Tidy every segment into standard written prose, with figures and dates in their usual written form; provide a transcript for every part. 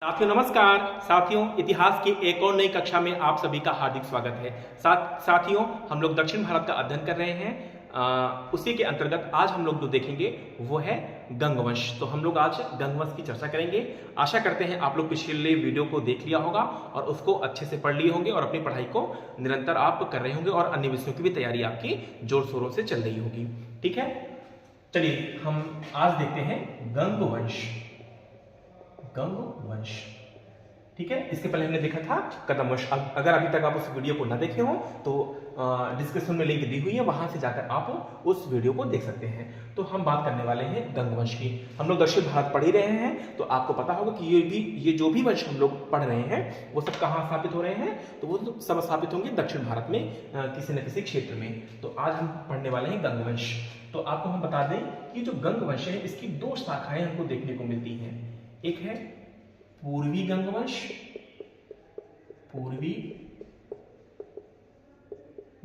साथियों नमस्कार। साथियों इतिहास की एक और नई कक्षा में आप सभी का हार्दिक स्वागत है। साथियों हम लोग दक्षिण भारत का अध्ययन कर रहे हैं। उसी के अंतर्गत आज हम लोग जो देखेंगे वो है गंगवंश। तो हम लोग आज गंगवंश की चर्चा करेंगे। आशा करते हैं आप लोग पिछले वीडियो को देख लिया होगा और उसको अच्छे से पढ़ लिए होंगे और अपनी पढ़ाई को निरंतर आप कर रहे होंगे और अन्य विषयों की भी तैयारी आपकी जोर शोरों से चल रही होगी। ठीक है, चलिए हम आज देखते हैं गंगवंश। गंगवंश, ठीक है। इसके पहले हमने देखा था कदमवंश। अगर अभी तक आप उस वीडियो को ना देखे हो तो डिस्क्रिप्शन में लिंक दी हुई है, वहां से जाकर आप उस वीडियो को देख सकते हैं। तो हम बात करने वाले हैं गंगवंश की। हम लोग दक्षिण भारत पढ़ ही रहे हैं, तो आपको पता होगा कि ये जो भी वंश हम लोग पढ़ रहे हैं वो सब कहाँ स्थापित हो रहे हैं, तो वो सब स्थापित होंगे दक्षिण भारत में किसी न किसी क्षेत्र में। तो आज हम पढ़ने वाले हैं गंगवंश। तो आपको हम बता दें कि जो गंगवंश है इसकी दो शाखाएं हमको देखने को मिलती हैं। एक है पूर्वी गंगवंश, पूर्वी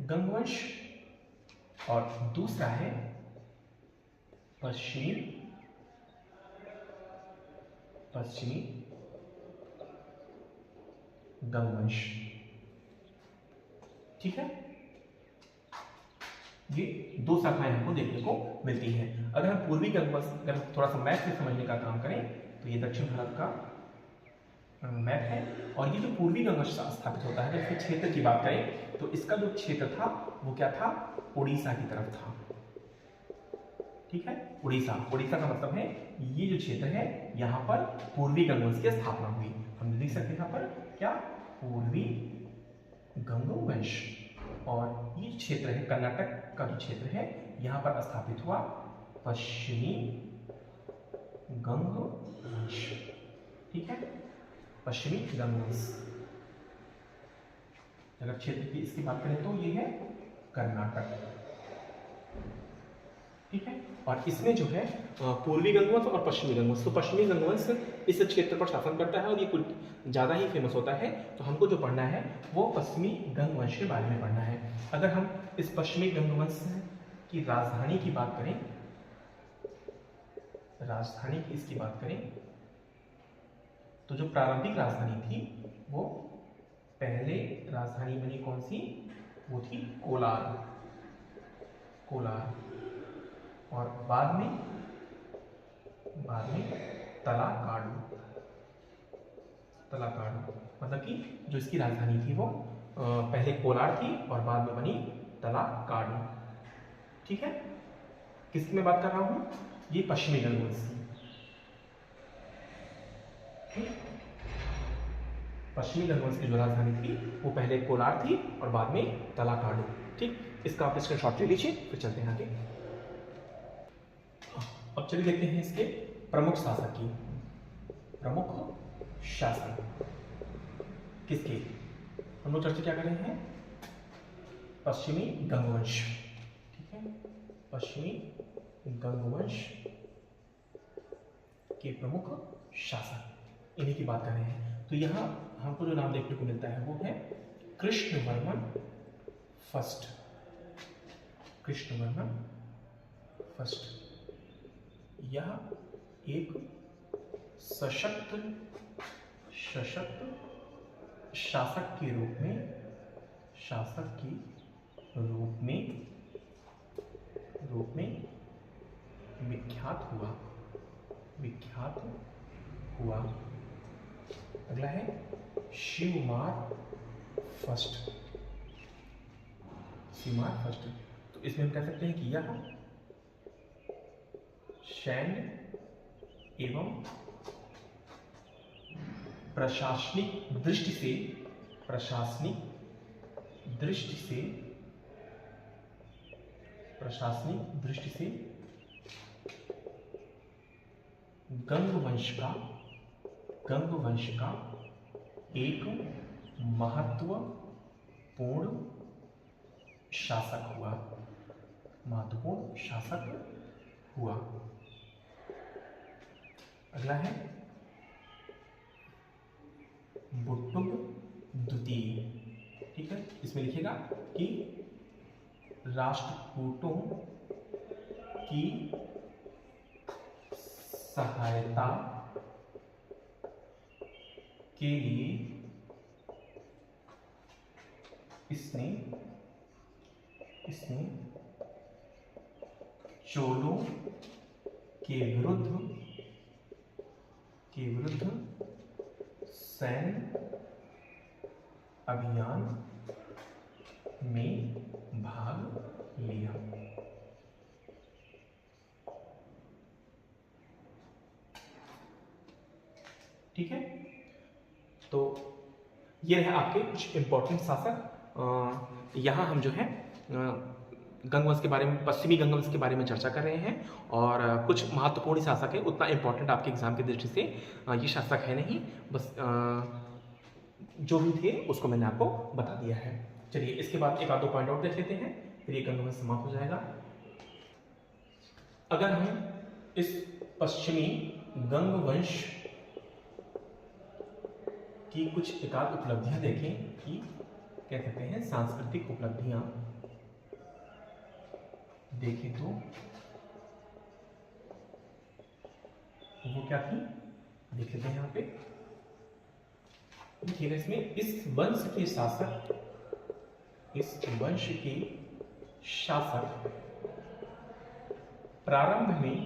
गंगवंश, और दूसरा है पश्चिमी गंगवंश। ठीक है, ये दो शाखाएं हमको देखने को मिलती हैं। अगर हम पूर्वी गंगवंश, अगर थोड़ा सा मैप से समझने का काम करें तो ये दक्षिण भारत का मैप है, और ये जो पूर्वी गंगवंश स्थापित होता है, अगर इसके क्षेत्र की बात करें तो इसका जो क्षेत्र था वो क्या था, उड़ीसा की तरफ था। ठीक है, उड़ीसा का मतलब है ये जो क्षेत्र है यहाँ पर पूर्वी गंगवंश की स्थापना हुई। हम लिख सकते हैं यहाँ पर क्या, पूर्वी गंगवंश। और ये क्षेत्र है कर्नाटक का जो क्षेत्र है, यहाँ पर स्थापित हुआ पश्चिमी गंगवंश। ठीक है, पश्चिमी गंगवंश। अगर क्षेत्र की इसकी बात करें तो ये है कर्नाटक। ठीक है, और इसमें जो है पूर्वी गंगवंश और पश्चिमी गंगवंश। तो पश्चिमी गंगवंश इस क्षेत्र पर शासन करता है और ये कुछ ज्यादा ही फेमस होता है। तो हमको जो पढ़ना है वो पश्चिमी गंगवंश के बारे में पढ़ना है। अगर हम इस पश्चिमी गंगवंश की राजधानी की बात करें, राजधानी की इसकी बात करें तो जो प्रारंभिक राजधानी थी वो पहले राजधानी बनी कौन सी, वो थी कोलार। और बाद में तलाकाडू। मतलब कि जो इसकी राजधानी थी वो पहले कोलार थी और बाद में बनी तलाकाडू। ठीक है, किसकी मैं बात कर रहा हूं, ये पश्चिमी गंगवंश। पश्चिमी गंगवंश की जो राजधानी थी वो पहले कोलार थी और बाद में तलाकाडू। ठीक, इसका आप स्क्रीनशॉट ले लीजिए, फिर चलते हैं आगे। अब चलिए देखते हैं इसके प्रमुख शासक किसके। हम लोग चर्चा क्या कर रहे हैं, पश्चिमी गंगवंश। ठीक है, पश्चिमी गंगवंश के प्रमुख शासक, इन्हीं की बात कर रहे हैं। तो यहां हमको जो नाम देखने को मिलता है वो है कृष्णवर्मन फर्स्ट। यह एक सशक्त शासक के रूप में विख्यात हुआ। अगला है शिवमार फर्स्ट। तो इसमें हम कह सकते हैं कि यह सैन्य एवं प्रशासनिक दृष्टि से गंगवंश का एक महत्वपूर्ण शासक हुआ। अगला है बुट्टुम द्वितीय। ठीक है, इसमें लिखिएगा कि राष्ट्रकूटों की सहायता के लिए इसने चोलों के विरुद्ध सैन्य अभियान में भाग लिया। ठीक है, तो ये रहे आपके कुछ इंपॉर्टेंट शासक। यहाँ हम जो है गंगवंश के बारे में, पश्चिमी गंगवंश के बारे में चर्चा कर रहे हैं और कुछ महत्वपूर्ण शासक है, उतना इंपॉर्टेंट आपके एग्जाम की दृष्टि से ये शासक है नहीं, बस जो भी थे उसको मैंने आपको बता दिया है। चलिए इसके बाद एक आध दो पॉइंट और देख लेते हैं, फिर ये गंगवंश समाप्त हो जाएगा। अगर हम इस पश्चिमी गंगवंश की कुछ एकाध उपलब्धियां देखें कि कह सकते हैं सांस्कृतिक उपलब्धियां देखें तो वो क्या थी, देख लेते हैं यहाँ पे। देखिएगा इसमें इस वंश के शासक प्रारंभ में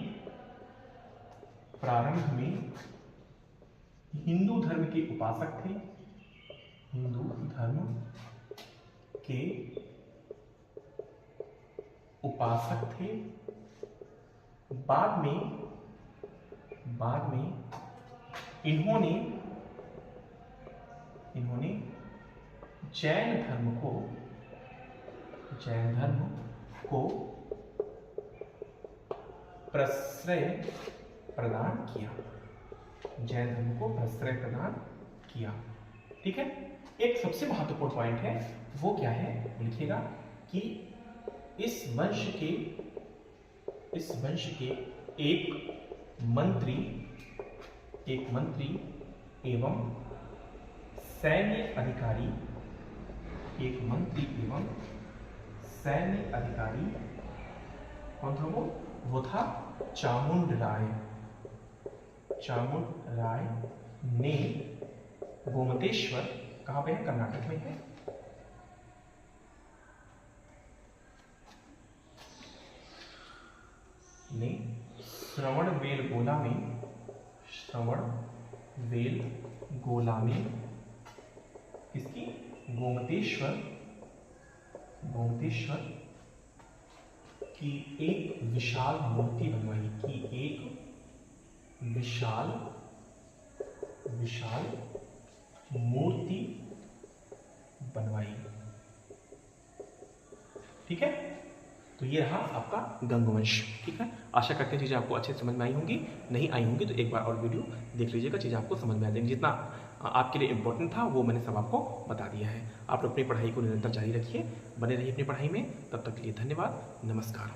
हिंदू धर्म के उपासक थे, बाद में इन्होंने जैन धर्म को प्रश्रय प्रदान किया। ठीक है, एक सबसे महत्वपूर्ण पॉइंट है, वो क्या है लिखिएगा कि इस वंश के एक मंत्री एवं सैन्य अधिकारी कौन था वो था चामुंड राय ने गोमतेश्वर, कहाँ पे है, कर्नाटक में है, ने श्रवणबेलगोला में इसकी गोमतेश्वर की एक विशाल मूर्ति बनवाई। ठीक है, तो ये रहा आपका गंगवंश। ठीक है, आशा करते हैं चीज़ें आपको अच्छे से समझ में आई होंगी, नहीं आई होंगी तो एक बार और वीडियो देख लीजिएगा, चीज़ें आपको समझ में आ जाएंगी। जितना आपके लिए इम्पोर्टेंट था वो मैंने सब आपको बता दिया है। आप अपनी पढ़ाई को निरंतर जारी रखिए, बने रहिए अपनी पढ़ाई में। तब तक के लिए धन्यवाद, नमस्कार।